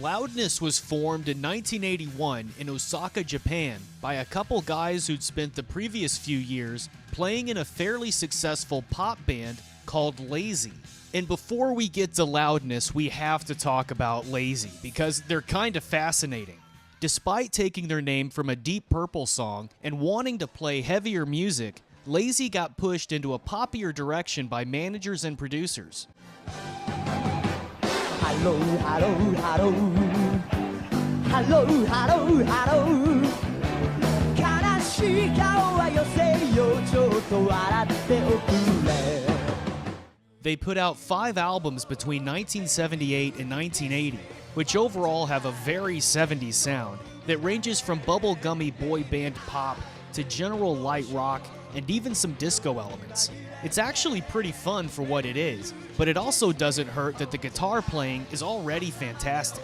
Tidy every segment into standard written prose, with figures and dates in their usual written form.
Loudness was formed in 1981 in Osaka, Japan by a couple guys who'd spent the previous few years playing in a fairly successful pop band called Lazy. And before we get to Loudness, we have to talk about Lazy because they're kind of fascinating. Despite taking their name from a Deep Purple song and wanting to play heavier music, Lazy got pushed into a poppier direction by managers and producers. Hello, hello, hello. Hello, hello, hello. 悲しい顔はよせよちょっと笑っておくれ They put out 5 albums between 1978 and 1980, which overall have a very 70s sound that ranges from bubblegummy boy band pop to general light rock and even some disco elements. It's actually pretty fun for what it is, but it also doesn't hurt that the guitar playing is already fantastic.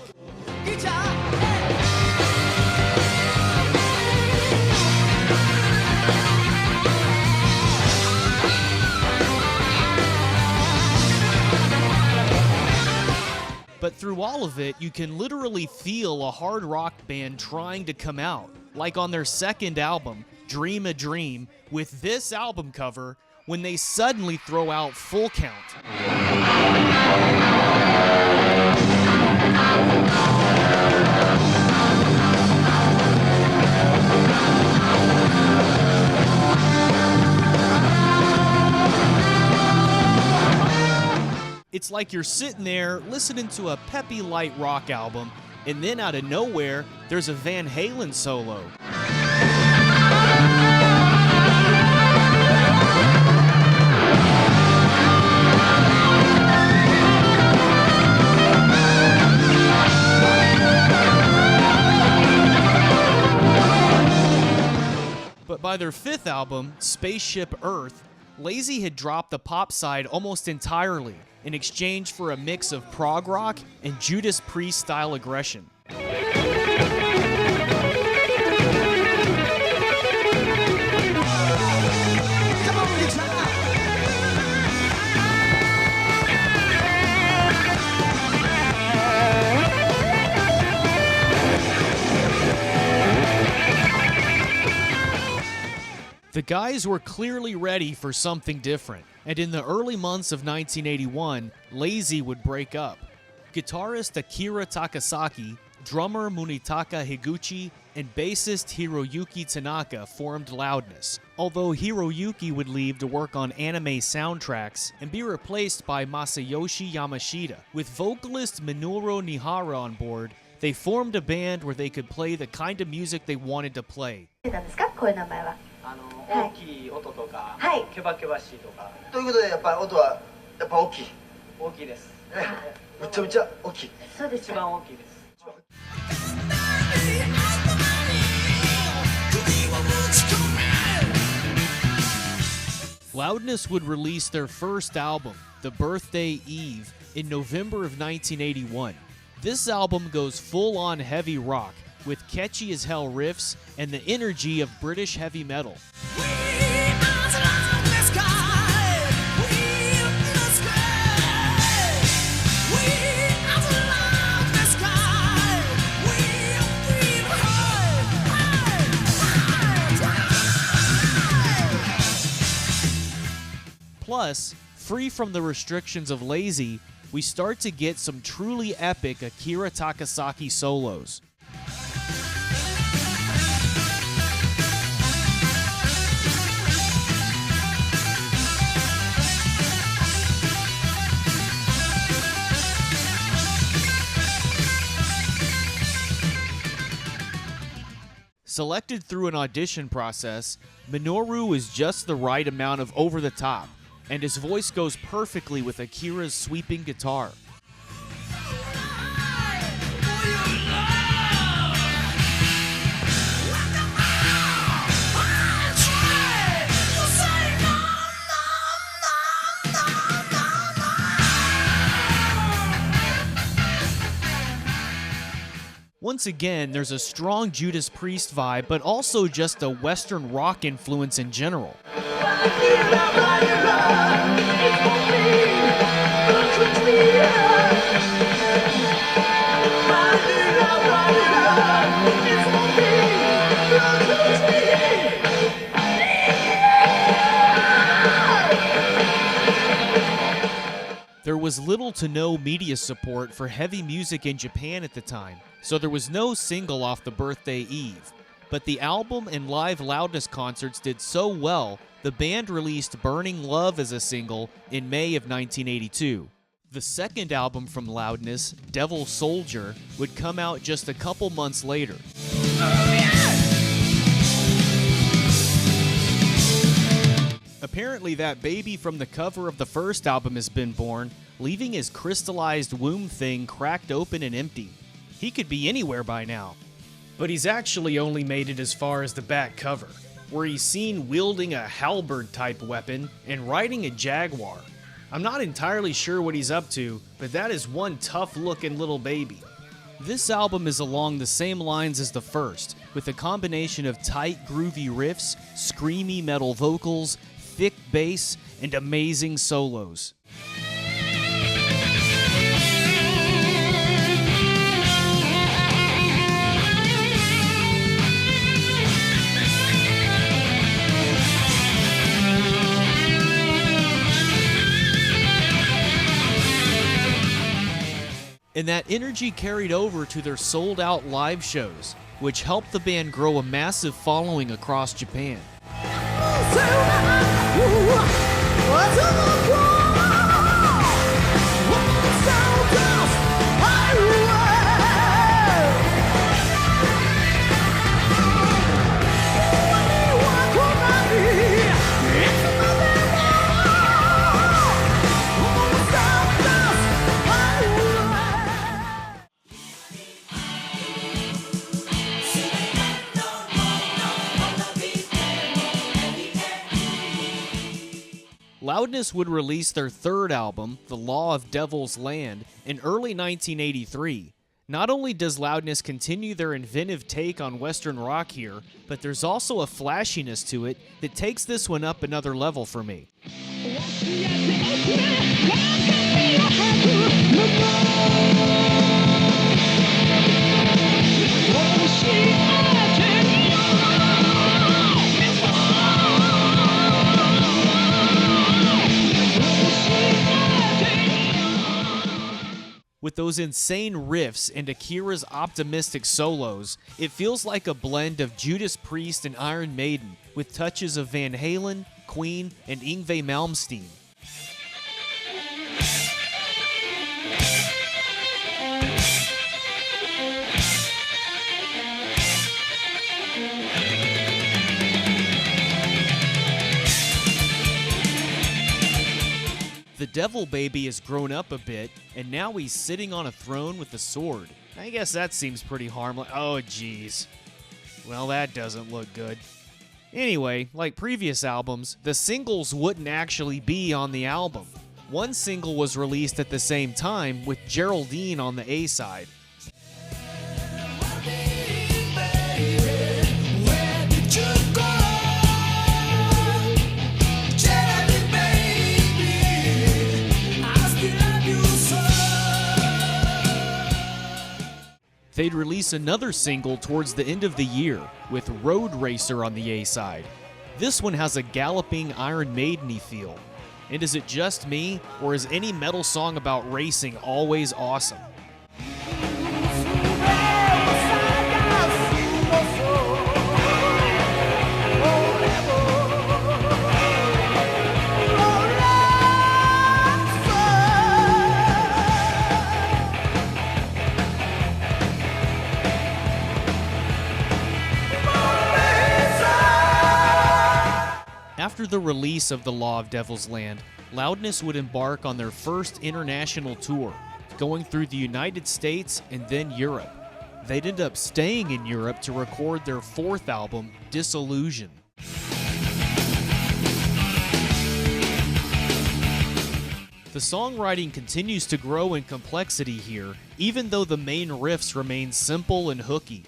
But through all of it, you can literally feel a hard rock band trying to come out, like on their second album, Dream a Dream, with this album cover when they suddenly throw out Full Count. It's like you're sitting there listening to a peppy light rock album, and then out of nowhere, there's a Van Halen solo. But by their 5th album, Spaceship Earth, Lazy had dropped the pop side almost entirely in exchange for a mix of prog rock and Judas Priest style aggression. The guys were clearly ready for something different, and in the early months of 1981, Lazy would break up. Guitarist Akira Takasaki, drummer Munetaka Higuchi, and bassist Hiroyuki Tanaka formed Loudness, although Hiroyuki would leave to work on anime soundtracks and be replaced by Masayoshi Yamashita. With vocalist Minoru Nihara on board, they formed a band where they could play the kind of music they wanted to play. 大きい音とか、ケバケバしいとか。ということでやっぱり音はやっぱ大きい。大きいです。めちゃめちゃ大きい。そうです。一番大きいです。Loudness would release their first album, The Birthday Eve, in November of 1981. This album goes full-on heavy rock, with catchy as hell riffs and the energy of British heavy metal. Plus, free from the restrictions of Lazy, we start to get some truly epic Akira Takasaki solos. Selected through an audition process, Minoru is just the right amount of over-the-top, and his voice goes perfectly with Akira's sweeping guitar. Once again, there's a strong Judas Priest vibe, but also just a Western rock influence in general. little to no media support for heavy music in Japan at the time, so there was no single off the birthday eve. But the album and live Loudness concerts did so well, the band released Burning Love as a single in May of 1982. The second album from Loudness, Devil Soldier, would come out just a couple months later. Apparently that baby from the cover of the first album has been born, leaving his crystallized womb thing cracked open and empty. He could be anywhere by now. But he's actually only made it as far as the back cover, where he's seen wielding a halberd-type weapon and riding a jaguar. I'm not entirely sure what he's up to, but that is one tough-looking little baby. This album is along the same lines as the first, with a combination of tight, groovy riffs, screamy metal vocals, thick bass, and amazing solos. And that energy carried over to their sold-out live shows, which helped the band grow a massive following across Japan. Loudness would release their third album, The Law of Devil's Land, in early 1983. Not only does Loudness continue their inventive take on Western rock here, but there's also a flashiness to it that takes this one up another level for me. With those insane riffs and Akira's optimistic solos, it feels like a blend of Judas Priest and Iron Maiden, with touches of Van Halen, Queen, and Yngwie Malmsteen. The Devil Baby has grown up a bit, and now he's sitting on a throne with a sword. I guess that seems pretty harmless. Oh, jeez. Well, that doesn't look good. Anyway, like previous albums, the singles wouldn't actually be on the album. One single was released at the same time, with Geraldine on the A-side. They'd release another single towards the end of the year, with Road Racer on the A-side. This one has a galloping Iron Maiden-y feel. And is it just me, or is any metal song about racing always awesome? After the release of The Law of Devil's Land, Loudness would embark on their first international tour, going through the United States and then Europe. They'd end up staying in Europe to record their fourth album, Disillusion. The songwriting continues to grow in complexity here, even though the main riffs remain simple and hooky.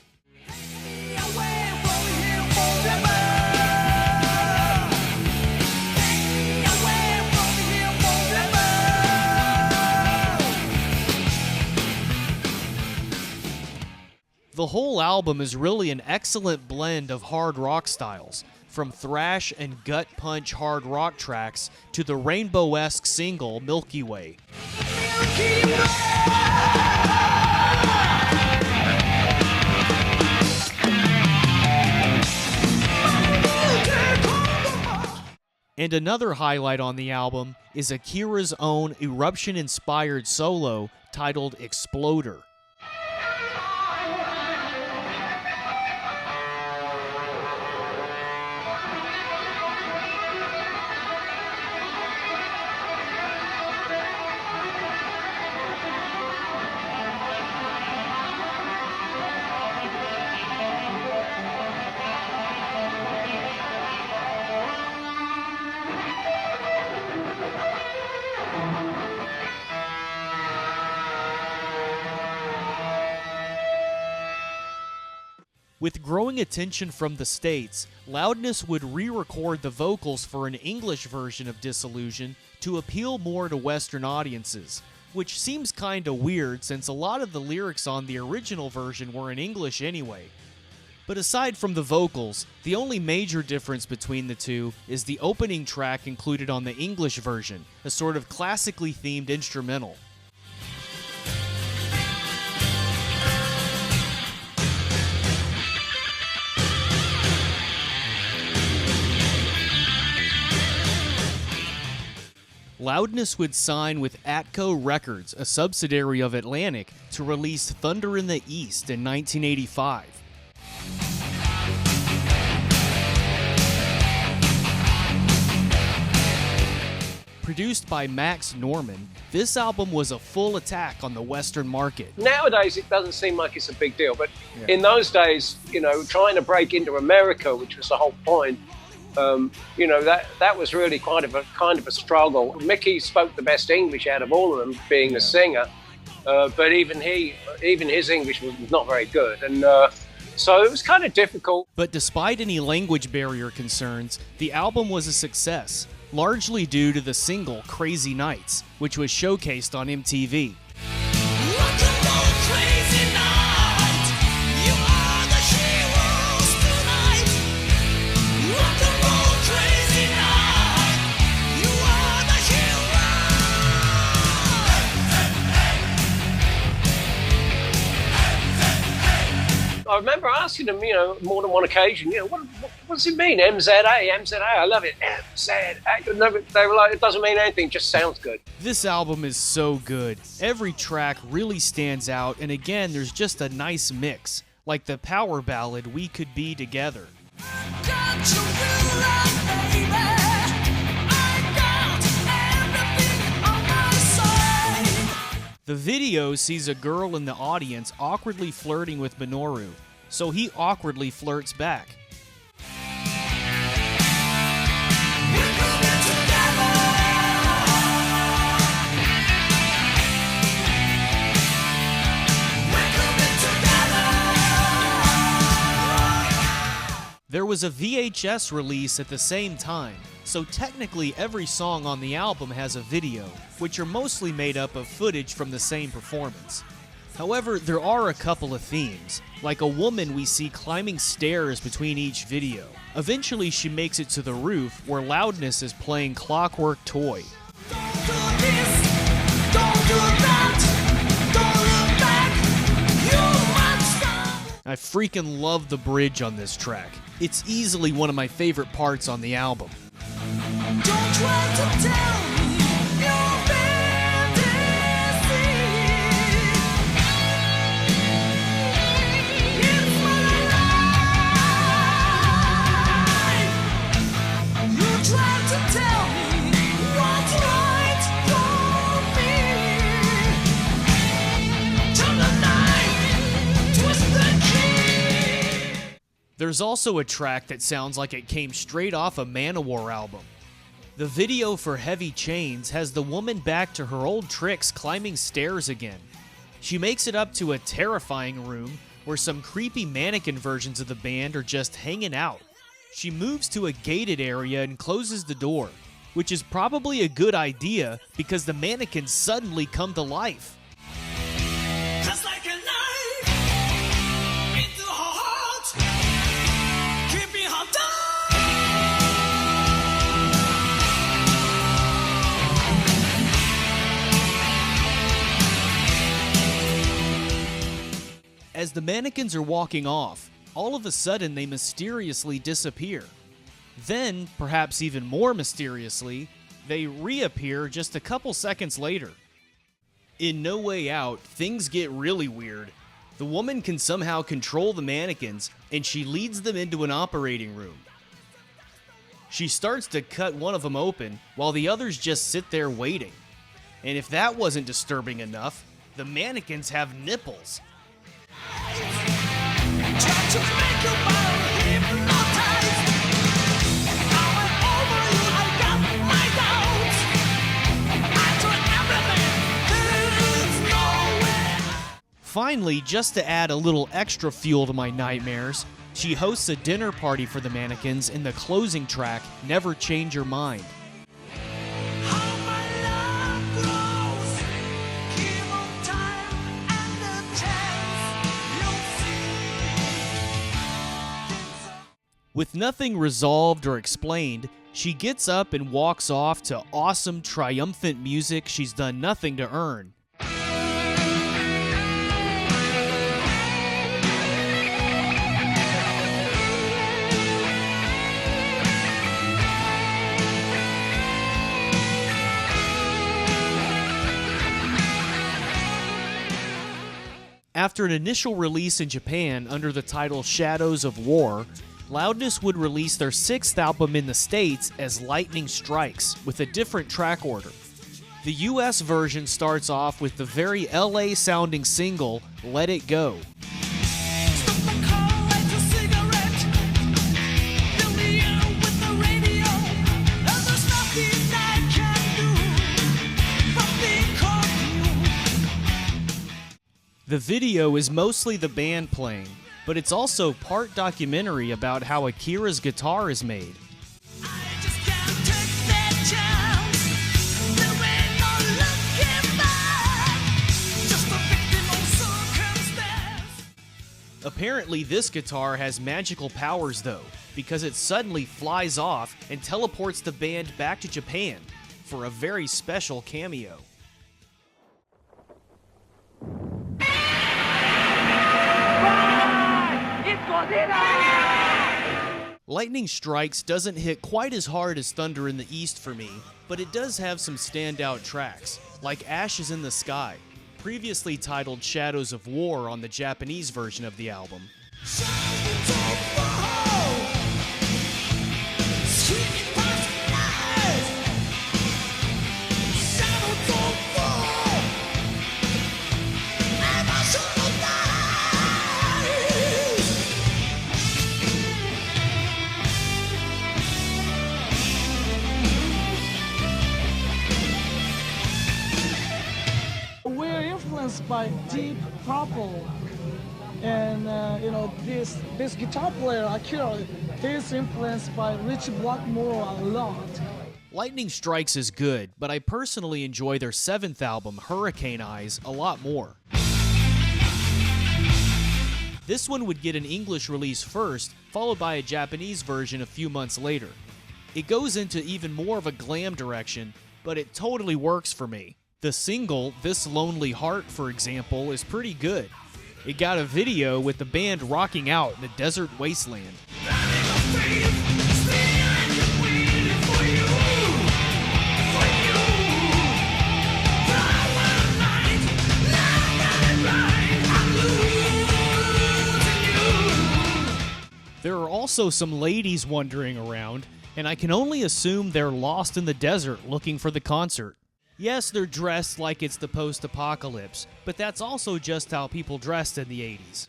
The whole album is really an excellent blend of hard rock styles, from thrash and gut punch hard rock tracks to the rainbow-esque single Milky Way. And another highlight on the album is Akira's own eruption-inspired solo titled Exploder. With growing attention from the States, Loudness would re-record the vocals for an English version of Disillusion to appeal more to Western audiences, which seems kinda weird since a lot of the lyrics on the original version were in English anyway. But aside from the vocals, the only major difference between the two is the opening track included on the English version, a sort of classically themed instrumental. Loudness would sign with Atco Records, a subsidiary of Atlantic, to release Thunder in the East in 1985. Produced by Max Norman, this album was a full attack on the Western market. Nowadays, it doesn't seem like it's a big deal, but in those days, you know, trying to break into America, which was the whole point, you know, that was really kind of a struggle. Mickey spoke the best English out of all of them, being a singer, but even his English was not very good, and so it was kind of difficult. But despite any language barrier concerns, the album was a success, largely due to the single Crazy Nights, which was showcased on MTV. I remember asking them, you know, more than one occasion, you know, what does it mean? MZA, I love it. MZA. They were like, it doesn't mean anything, just sounds good. This album is so good. Every track really stands out, and again, there's just a nice mix, like the power ballad We Could Be Together. The video sees a girl in the audience awkwardly flirting with Minoru, so he awkwardly flirts back. There was a VHS release at the same time, so technically every song on the album has a video, which are mostly made up of footage from the same performance. However, there are a couple of themes, like a woman we see climbing stairs between each video. Eventually she makes it to the roof, where Loudness is playing Clockwork Toy. I freaking love the bridge on this track. It's easily one of my favorite parts on the album. Don't try to tell me your fantasy. It's my life. You try to tell me what's right for me. Turn the knife, twist the key. There's also a track that sounds like it came straight off a Manowar album. The video for Heavy Chains has the woman back to her old tricks climbing stairs again. She makes it up to a terrifying room where some creepy mannequin versions of the band are just hanging out. She moves to a gated area and closes the door, which is probably a good idea because the mannequins suddenly come to life. Just like a knife into her heart, keeping her down. As the mannequins are walking off, all of a sudden they mysteriously disappear. Then, perhaps even more mysteriously, they reappear just a couple seconds later. In No Way Out, things get really weird. The woman can somehow control the mannequins, and she leads them into an operating room. She starts to cut one of them open, while the others just sit there waiting. And if that wasn't disturbing enough, the mannequins have nipples. Finally, just to add a little extra fuel to my nightmares, she hosts a dinner party for the mannequins in the closing track, Never Change Your Mind. With nothing resolved or explained, she gets up and walks off to awesome, triumphant music she's done nothing to earn. After an initial release in Japan under the title Shadows of War, Loudness would release their 6th album in the States as Lightning Strikes, with a different track order. The US version starts off with the very LA-sounding single, Let It Go. The video is mostly the band playing, but it's also part documentary about how Akira's guitar is made. Apparently this guitar has magical powers though, because it suddenly flies off and teleports the band back to Japan for a very special cameo. Lightning Strikes doesn't hit quite as hard as Thunder in the East for me, but it does have some standout tracks, like Ashes in the Sky, previously titled Shadows of War on the Japanese version of the album. By Deep Purple, and this guitar player Akira, he's influenced by Rich Blackmore a lot. Lightning Strikes is good, but I personally enjoy their 7th album, Hurricane Eyes, a lot more. This one would get an English release first, followed by a Japanese version a few months later. It goes into even more of a glam direction, but it totally works for me. The single, This Lonely Heart, for example, is pretty good. It got a video with the band rocking out in a desert wasteland. There are also some ladies wandering around, and I can only assume they're lost in the desert looking for the concert. Yes, they're dressed like it's the post-apocalypse, but that's also just how people dressed in the 80s.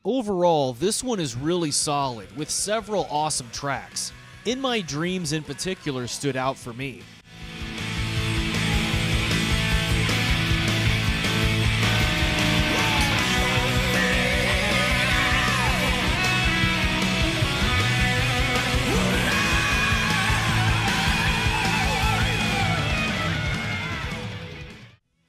Overall, this one is really solid, with several awesome tracks. In My Dreams in particular stood out for me.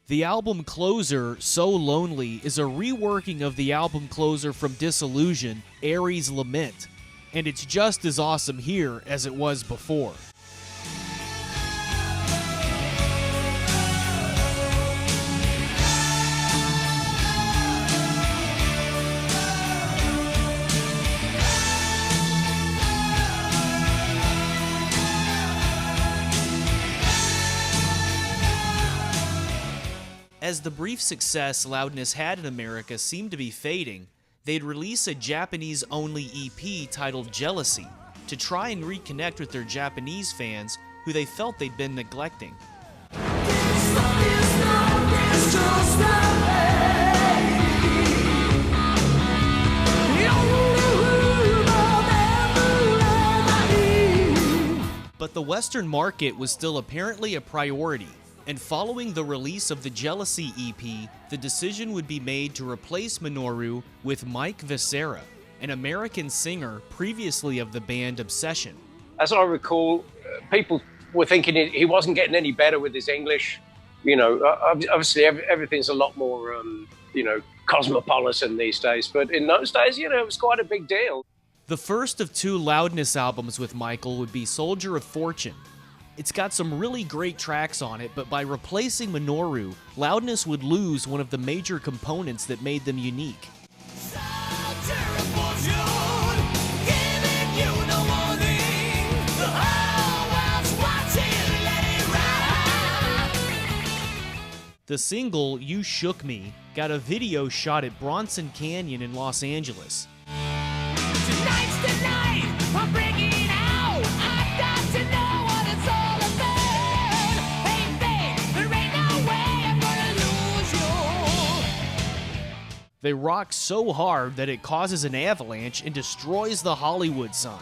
The album closer, So Lonely, is a reworking of the album closer from Disillusion, Aries' Lament, and it's just as awesome here as it was before. As the brief success Loudness had in America seemed to be fading, they'd release a Japanese-only EP titled Jealousy to try and reconnect with their Japanese fans who they felt they'd been neglecting. But the Western market was still apparently a priority, and following the release of the Jealousy EP, the decision would be made to replace Minoru with Mike Viscera, an American singer previously of the band Obsession. As I recall, people were thinking he wasn't getting any better with his English. You know, obviously everything's a lot more, cosmopolitan these days. But in those days, it was quite a big deal. The first of 2 Loudness albums with Michael would be Soldier of Fortune. It's got some really great tracks on it, but by replacing Minoru, Loudness would lose one of the major components that made them unique. The single, You Shook Me, got a video shot at Bronson Canyon in Los Angeles. Tonight's the night, I'm bringing it out. I've got to know what it's all about. Hey babe, there ain't no way I'm gonna lose you. They rock so hard that it causes an avalanche and destroys the Hollywood sign.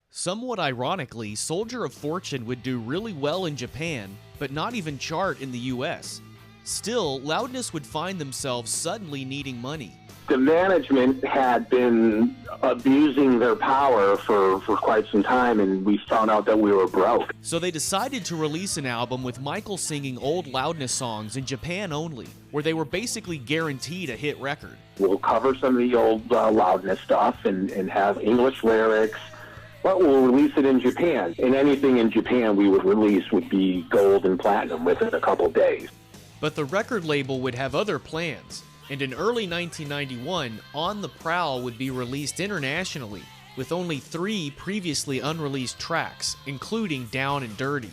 Somewhat ironically, Soldier of Fortune would do really well in Japan, but not even chart in the US. Still, Loudness would find themselves suddenly needing money. The management had been abusing their power for quite some time, and we found out that we were broke. So they decided to release an album with Michael singing old Loudness songs in Japan only, where they were basically guaranteed a hit record. We'll cover some of the old Loudness stuff and have English lyrics, but we'll release it in Japan. And anything in Japan we would release would be gold and platinum within a couple days. But the record label would have other plans, and in early 1991, On the Prowl would be released internationally, with only 3 previously unreleased tracks, including Down and Dirty.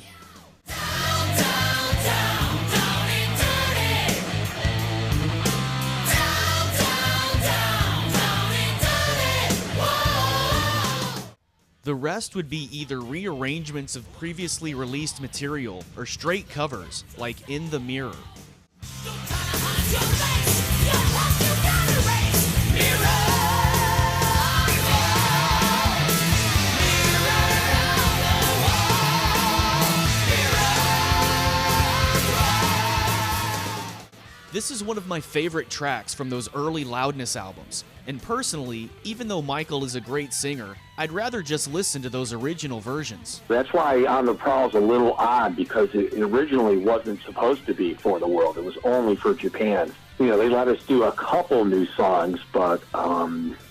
The rest would be either rearrangements of previously released material or straight covers, like In the Mirror. This is one of my favorite tracks from those early Loudness albums, and personally, even though Michael is a great singer, I'd rather just listen to those original versions. That's why On the Prowl is a little odd, because it originally wasn't supposed to be for the world. It was only for Japan. They let us do a couple new songs, but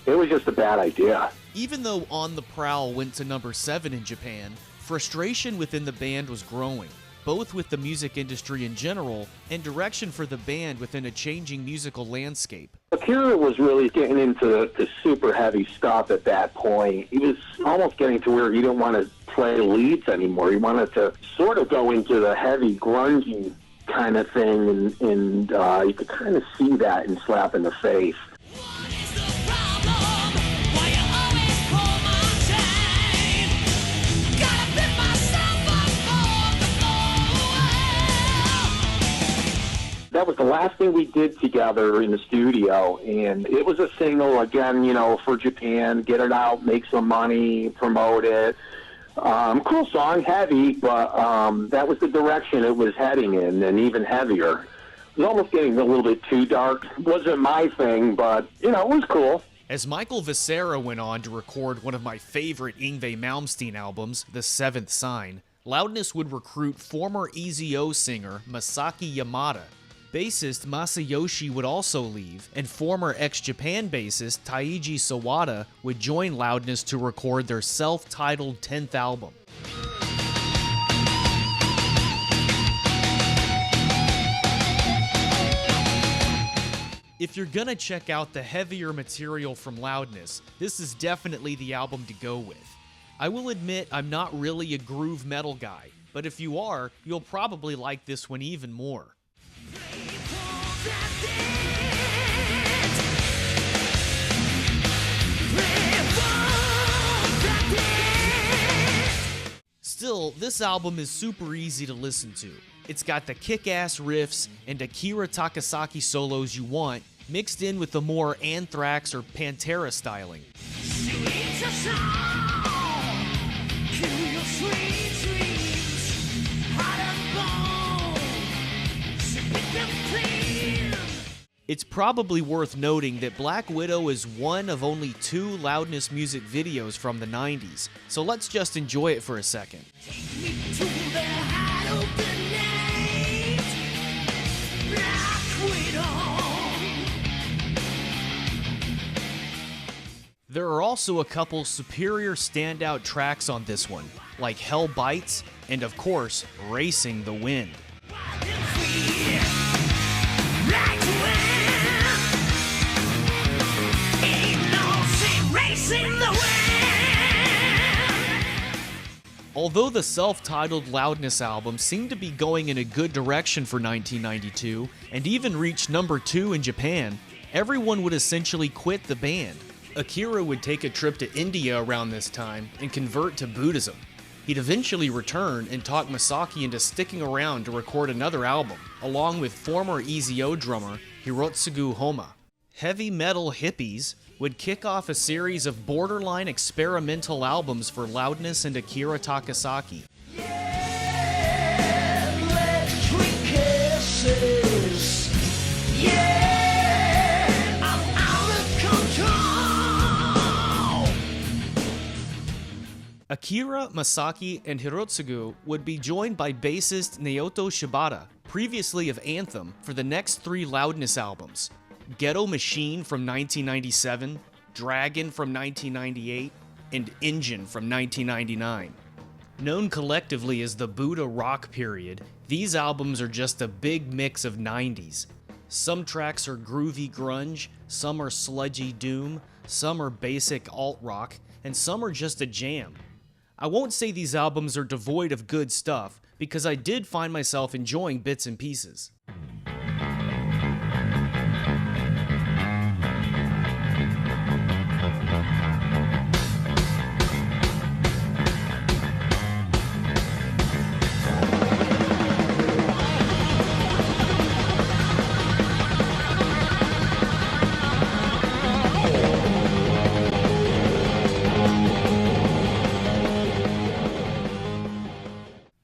it was just a bad idea. Even though On the Prowl went to number 7 in Japan, frustration within the band was growing, both with the music industry in general and direction for the band within a changing musical landscape. Akira was really getting into the super heavy stuff at that point. He was almost getting to where he didn't want to play leads anymore. He wanted to sort of go into the heavy, grungy kind of thing, and you could kind of see that in Slap in the Face. That was the last thing we did together in the studio, and it was a single, again, for Japan, get it out, make some money, promote it. Cool song, heavy, but that was the direction it was heading in, and even heavier. It was almost getting a little bit too dark. It wasn't my thing, but, it was cool. As Michael Viscera went on to record one of my favorite Yngwie Malmsteen albums, The Seventh Sign, Loudness would recruit former EZO singer Masaki Yamada. Bassist Masayoshi would also leave, and former ex-Japan bassist Taiji Sawada would join Loudness to record their self-titled 10th album. If you're gonna check out the heavier material from Loudness, this is definitely the album to go with. I will admit I'm not really a groove metal guy, but if you are, you'll probably like this one even more. Still, this album is super easy to listen to. It's got the kick-ass riffs and Akira Takasaki solos you want, mixed in with the more Anthrax or Pantera styling. It's probably worth noting that Black Widow is one of only 2 Loudness music videos from the 90s, so let's just enjoy it for a second. There are also a couple superior standout tracks on this one, like Hell Bites and, of course, Racing the Wind. Although the self-titled Loudness album seemed to be going in a good direction for 1992, and even reached number 2 in Japan, everyone would essentially quit the band. Akira would take a trip to India around this time and convert to Buddhism. He'd eventually return and talk Masaki into sticking around to record another album, along with former EZO drummer Hirotsugu Homa. Heavy Metal Hippies would kick off a series of borderline experimental albums for Loudness and Akira Takasaki. Akira, Masaki, and Hirotsugu would be joined by bassist Naoto Shibata, previously of Anthem, for the next 3 Loudness albums: Ghetto Machine from 1997, Dragon from 1998, and Engine from 1999. Known collectively as the Buddha rock period, these albums are just a big mix of 90s. Some tracks are groovy grunge, some are sludgy doom, some are basic alt-rock, and some are just a jam. I won't say these albums are devoid of good stuff, because I did find myself enjoying bits and pieces.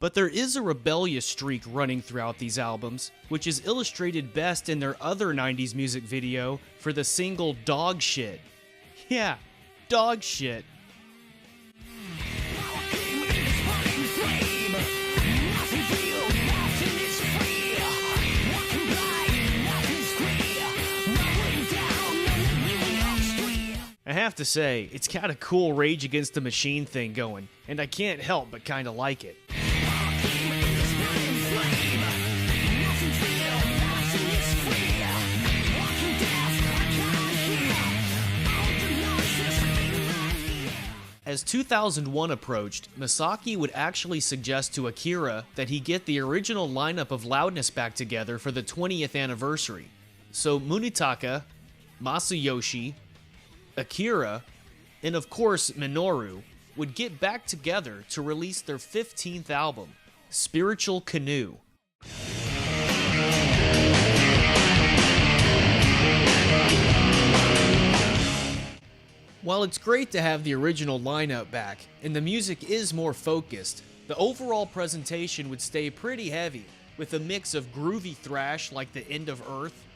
But there is a rebellious streak running throughout these albums, which is illustrated best in their other 90s music video for the single Dog Shit. Yeah, Dog Shit. I have to say, it's got a cool Rage Against the Machine thing going, and I can't help but kinda like it. As 2001 approached, Masaki would actually suggest to Akira that he get the original lineup of Loudness back together for the 20th anniversary. So Munetaka, Masayoshi, Akira, and of course Minoru would get back together to release their 15th album, Spiritual Canoe. While it's great to have the original lineup back, and the music is more focused, the overall presentation would stay pretty heavy, with a mix of groovy thrash like The End of Earth,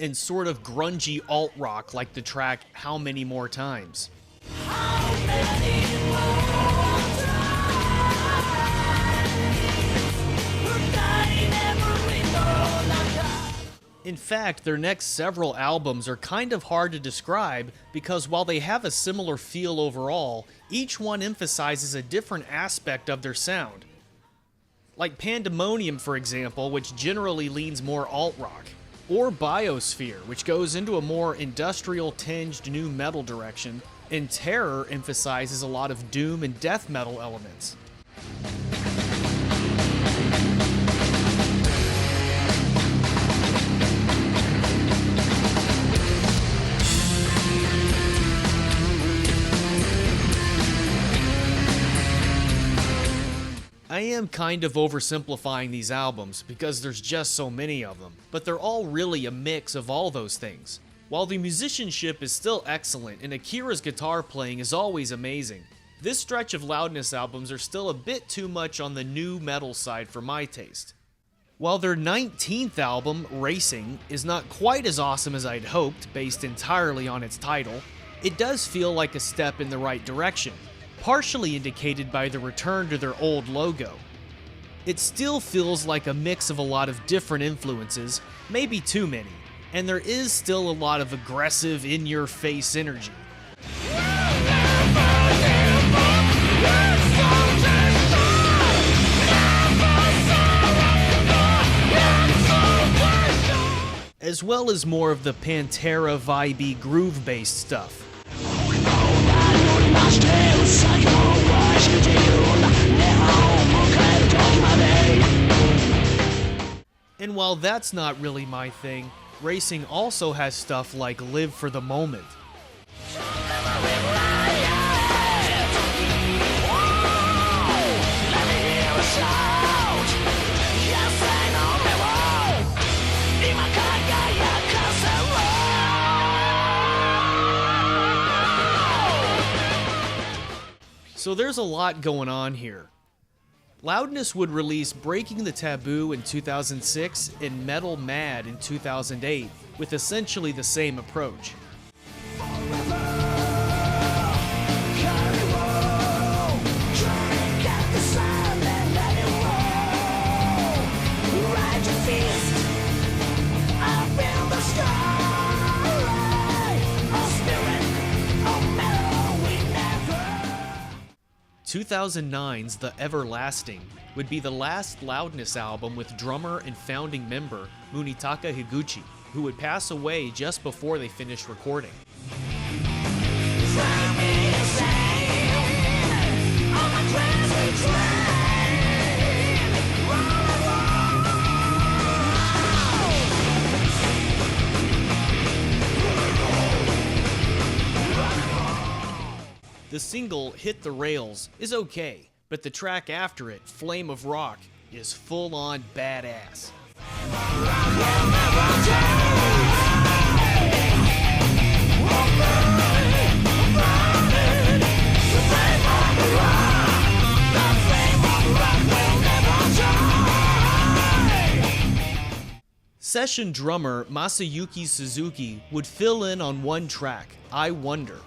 and sort of grungy alt-rock like the track How Many More Times. In fact, their next several albums are kind of hard to describe because while they have a similar feel overall, each one emphasizes a different aspect of their sound. Like Pandemonium, for example, which generally leans more alt-rock, or Biosphere, which goes into a more industrial-tinged nu metal direction, and Terror emphasizes a lot of doom and death metal elements. I am kind of oversimplifying these albums because there's just so many of them, but they're all really a mix of all those things. While the musicianship is still excellent and Akira's guitar playing is always amazing, this stretch of Loudness albums are still a bit too much on the nu metal side for my taste. While their 19th album, Racing, is not quite as awesome as I'd hoped based entirely on its title, it does feel like a step in the right direction, partially indicated by the return to their old logo. It still feels like a mix of a lot of different influences, maybe too many, and there is still a lot of aggressive, in-your-face energy. As well as more of the Pantera vibey groove-based stuff. And while that's not really my thing, Racing also has stuff like Live for the Moment. So there's a lot going on here. Loudness would release Breaking the Taboo in 2006 and Metal Mad in 2008, with essentially the same approach. In 2009's The Everlasting would be the last Loudness album with drummer and founding member Munetaka Higuchi, who would pass away just before they finished recording. The single Hit the Rails is okay, but the track after it, Flame of Rock, is full-on badass. Session drummer Masayuki Suzuki would fill in on one track, I Wonder.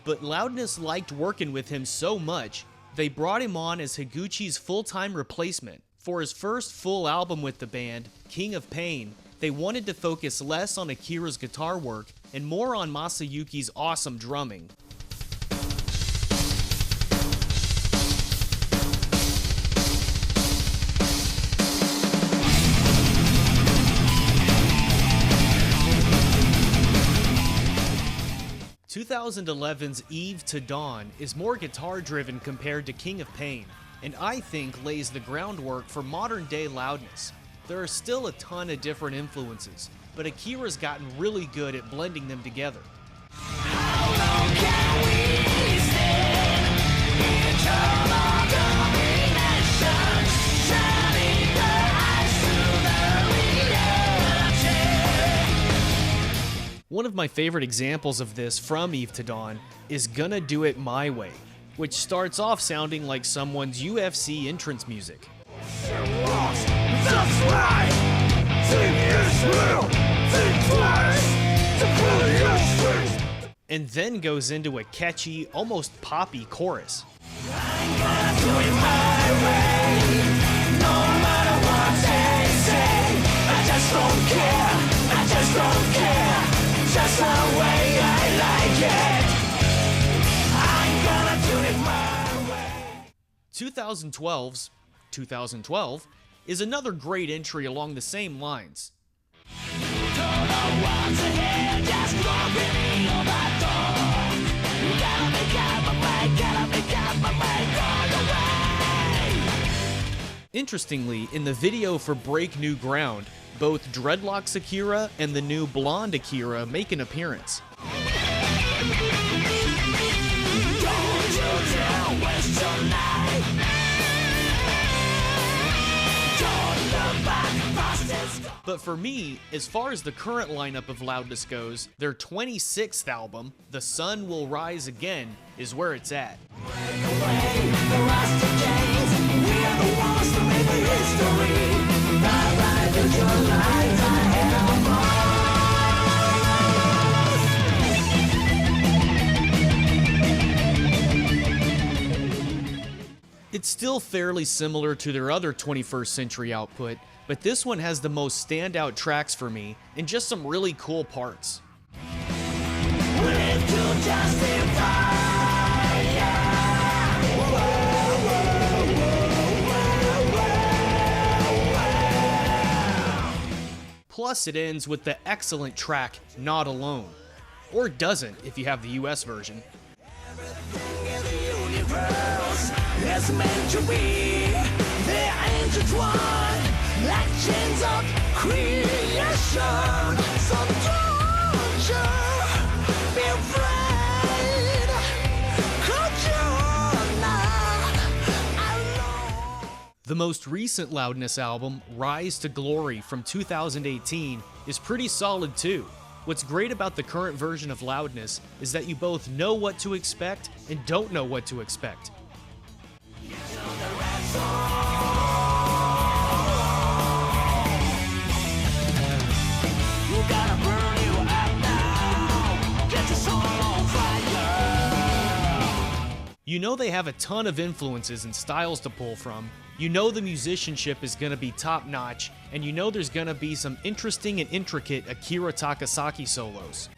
But Loudness liked working with him so much, they brought him on as Higuchi's full-time replacement. For his first full album with the band, King of Pain, they wanted to focus less on Akira's guitar work and more on Masayuki's awesome drumming. "2011's Eve to Dawn is more guitar-driven compared to King of Pain, and I think lays the groundwork for modern-day Loudness. There are still a ton of different influences, but Akira's gotten really good at blending them together. One of my favorite examples of this from Eve to Dawn is Gonna Do It My Way, which starts off sounding like someone's UFC entrance music. And then goes into a catchy, almost poppy chorus. Just the way I like it. I'm gonna do it my way. 2012's 2012 is another great entry along the same lines. Interestingly, in the video for Break New Ground, both Dreadlocks Akira and the new Blonde Akira make an appearance. But for me, as far as the current lineup of Loudness goes, their 26th album, The Sun Will Rise Again, is where it's at. It's still fairly similar to their other 21st century output, but this one has the most standout tracks for me and just some really cool parts. Plus, it ends with the excellent track Not Alone. Or doesn't if you have the US version. It's meant to be, they're intertwined like chains of creation. So don't you be afraid, 'cause you're not alone. The most recent Loudness album, Rise to Glory from 2018, is pretty solid too. What's great about the current version of Loudness is that you both know what to expect and don't know what to expect. You know they have a ton of influences and styles to pull from, you know the musicianship is going to be top-notch, and you know there's going to be some interesting and intricate Akira Takasaki solos.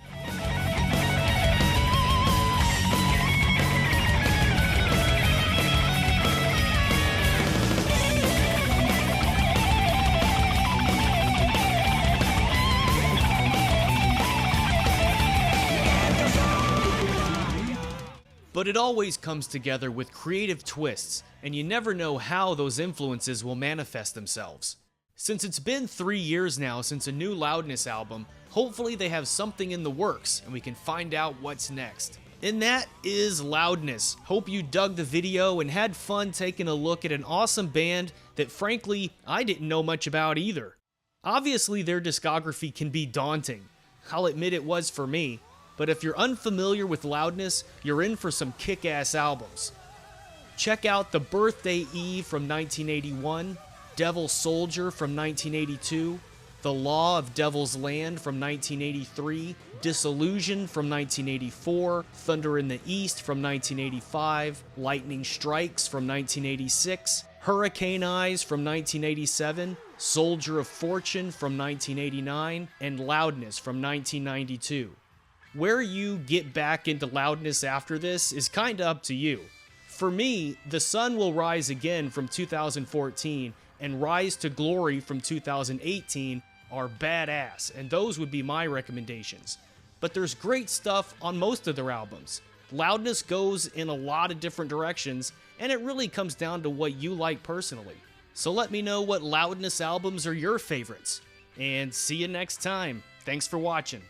But it always comes together with creative twists, and you never know how those influences will manifest themselves. Since it's been 3 years now since a new Loudness album, hopefully they have something in the works and we can find out what's next. And that is Loudness. Hope you dug the video and had fun taking a look at an awesome band that frankly, I didn't know much about either. Obviously their discography can be daunting. I'll admit it was for me. But if you're unfamiliar with Loudness, you're in for some kick-ass albums. Check out The Birthday Eve from 1981, Devil Soldier from 1982, The Law of Devil's Land from 1983, Disillusion from 1984, Thunder in the East from 1985, Lightning Strikes from 1986, Hurricane Eyes from 1987, Soldier of Fortune from 1989, and Loudness from 1992. Where you get back into Loudness after this is kinda up to you. For me, The Sun Will Rise Again from 2014 and Rise to Glory from 2018 are badass, and those would be my recommendations. But there's great stuff on most of their albums. Loudness goes in a lot of different directions, and it really comes down to what you like personally. So let me know what Loudness albums are your favorites. And see you next time. Thanks for watching.